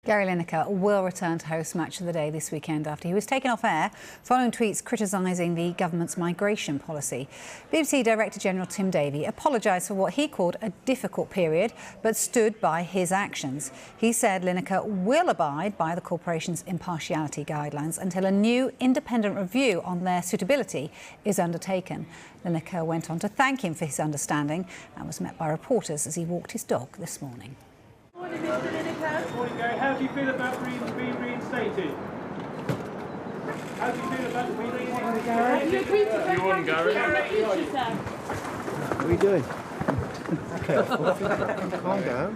Gary Lineker will return to host Match of the Day this weekend after he was taken off air following tweets criticising the government's migration policy. BBC Director General Tim Davie apologised for what he called a difficult period, but stood by his actions. He said Lineker will abide by the corporation's impartiality guidelines until a new independent review on their suitability is undertaken. Lineker went on to thank him for his understanding and was met by reporters as he walked his dog this morning. Morning, Mr. Lineker. Morning, Gary. How do you feel about being reinstated? How do you feel about being reinstated, Gary? Have you agreed to go You on, Gary? future, sir? What are you doing? Careful. Calm down.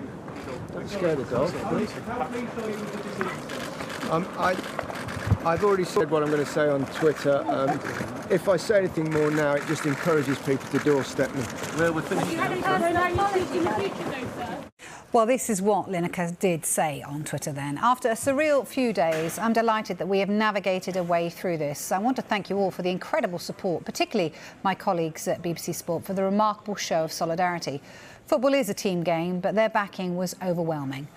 Don't scare the dog, please. How pleased are you with the decision, sir? I've already said what I'm going to say on Twitter. If I say anything more now, it just encourages people to doorstep me. Well, we're finished now. Well, this is what Lineker did say on Twitter then. After a surreal few days, I'm delighted that we have navigated a way through this. I want to thank you all for the incredible support, particularly my colleagues at BBC Sport, for the remarkable show of solidarity. Football is a team game, but their backing was overwhelming.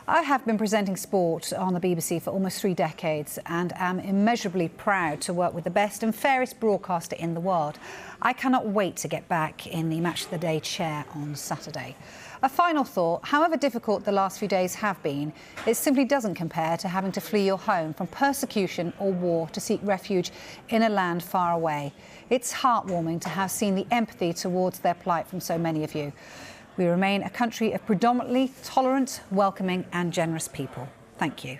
I have been presenting sport on the BBC for almost 3 decades and am immeasurably proud to work with the best and fairest broadcaster in the world. I cannot wait to get back in the Match of the Day chair on Saturday. A final thought, however difficult the last few days have been, it simply doesn't compare to having to flee your home from persecution or war to seek refuge in a land far away. It's heartwarming to have seen the empathy towards their plight from so many of you. We remain a country of predominantly tolerant, welcoming and generous people. Thank you.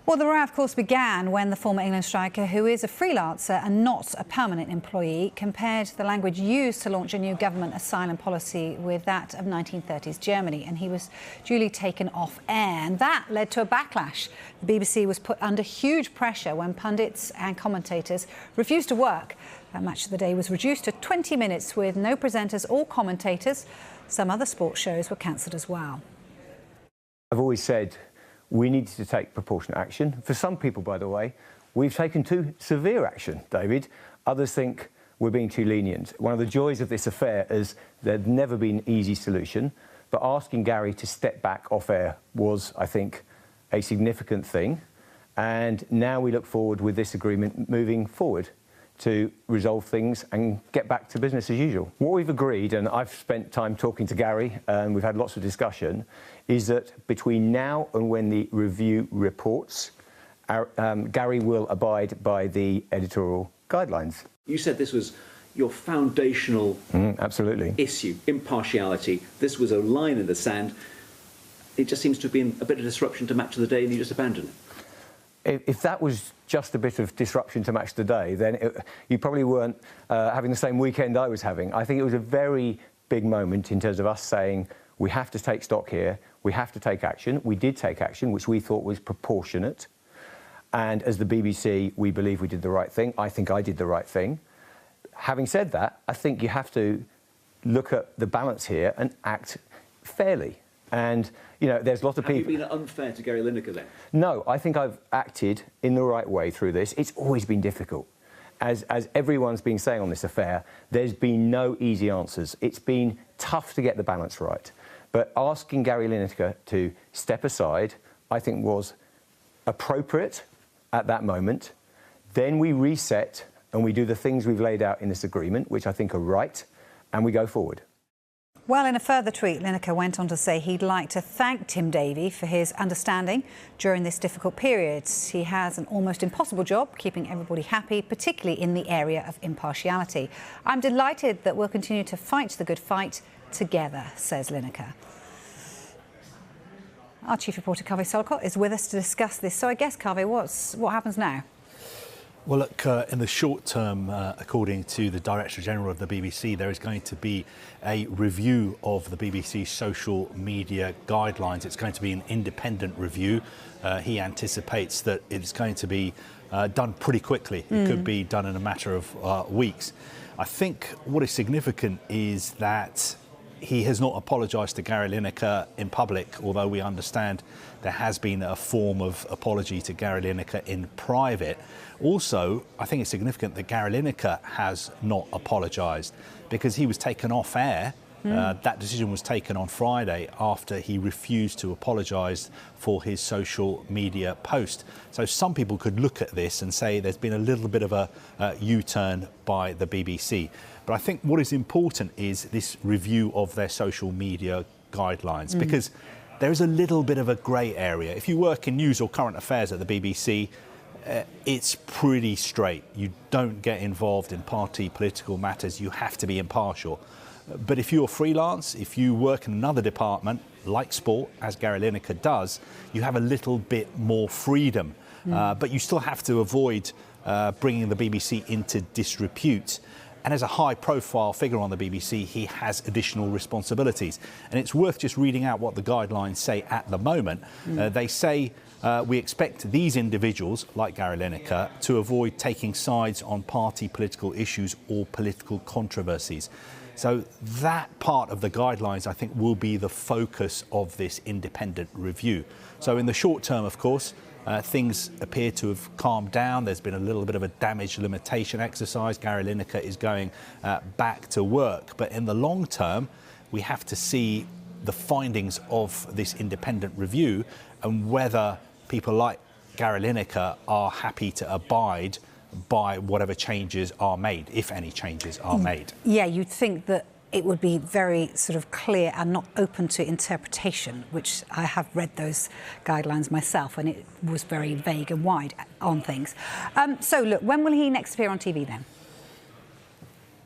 Well, the row, of course, began when the former England striker, who is a freelancer and not a permanent employee, compared the language used to launch a new government asylum policy with that of 1930s Germany, and he was duly taken off air. And that led to a backlash. The BBC was put under huge pressure when pundits and commentators refused to work. That Match of the Day was reduced to 20 minutes with no presenters or commentators. Some other sports shows were cancelled as well. I've always said we needed to take proportionate action. For some people, by the way, we've taken too severe action, David. Others think we're being too lenient. One of the joys of this affair is there's never been an easy solution, but asking Gary to step back off air was, I think, a significant thing. And now we look forward with this agreement moving forward to resolve things and get back to business as usual. What we've agreed, and I've spent time talking to Gary and we've had lots of discussion, is that between now and when the review reports, Gary will abide by the editorial guidelines. You said this was your foundational absolutely. issue, impartiality. This was a line in the sand. It just seems to have been a bit of disruption to Match of the Day and you just abandoned it. If that was just a bit of disruption to Match the Day, then you probably weren't having the same weekend I was having. I think it was a very big moment in terms of us saying we have to take stock here, we have to take action. We did take action, which we thought was proportionate. And as the BBC, we believe we did the right thing. I think I did the right thing. Having said that, I think you have to look at the balance here and act fairly. And, you know, there's lots of people... Have you been unfair to Gary Lineker then? No, I think I've acted in the right way through this. It's always been difficult. As everyone's been saying on this affair, there's been no easy answers. It's been tough to get the balance right. But asking Gary Lineker to step aside, I think was appropriate at that moment. Then we reset and we do the things we've laid out in this agreement, which I think are right, and we go forward. Well, in a further tweet, Lineker went on to say he'd like to thank Tim Davie for his understanding during this difficult period. He has an almost impossible job keeping everybody happy, particularly in the area of impartiality. I'm delighted that we'll continue to fight the good fight together, says Lineker. Our chief reporter, Kaveh Solhekol, is with us to discuss this. So I guess, Kaveh, what happens now? Well, look, in the short term, according to the Director General of the BBC, there is going to be a review of the BBC's social media guidelines. It's going to be an independent review. He anticipates that it's going to be done pretty quickly. It could be done in a matter of weeks. I think what is significant is that he has not apologised to Gary Lineker in public, although we understand there has been a form of apology to Gary Lineker in private. Also, I think it's significant that Gary Lineker has not apologised because he was taken off air That decision was taken on Friday after he refused to apologise for his social media post. So some people could look at this and say there's been a little bit of a U-turn by the BBC. But I think what is important is this review of their social media guidelines, because there is a little bit of a grey area. If you work in news or current affairs at the BBC, it's pretty straight. You don't get involved in party political matters. You have to be impartial. But if you're freelance, if you work in another department, like sport, as Gary Lineker does, you have a little bit more freedom. But you still have to avoid bringing the BBC into disrepute. And as a high-profile figure on the BBC, he has additional responsibilities. And it's worth just reading out what the guidelines say at the moment. They say we expect these individuals, like Gary Lineker, to avoid taking sides on party political issues or political controversies. So that part of the guidelines, I think, will be the focus of this independent review. So in the short term, of course, things appear to have calmed down. There's been a little bit of a damage limitation exercise. Gary Lineker is going back to work. But in the long term, we have to see the findings of this independent review and whether people like Gary Lineker are happy to abide by whatever changes are made, if any changes are made. Yeah, you'd think that it would be very sort of clear and not open to interpretation, which I have read those guidelines myself, and it was very vague and wide on things. So, look, when will he next appear on TV then?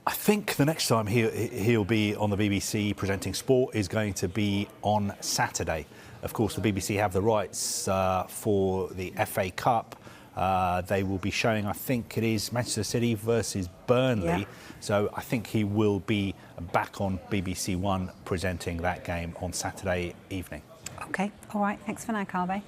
I think the next time he'll be on the BBC presenting sport is going to be on Saturday. Of course, the BBC have the rights for the FA Cup. They will be showing, I think it is Manchester City versus Burnley. Yeah. So I think he will be back on BBC One presenting that game on Saturday evening. OK, all right. Thanks for now, Kaveh.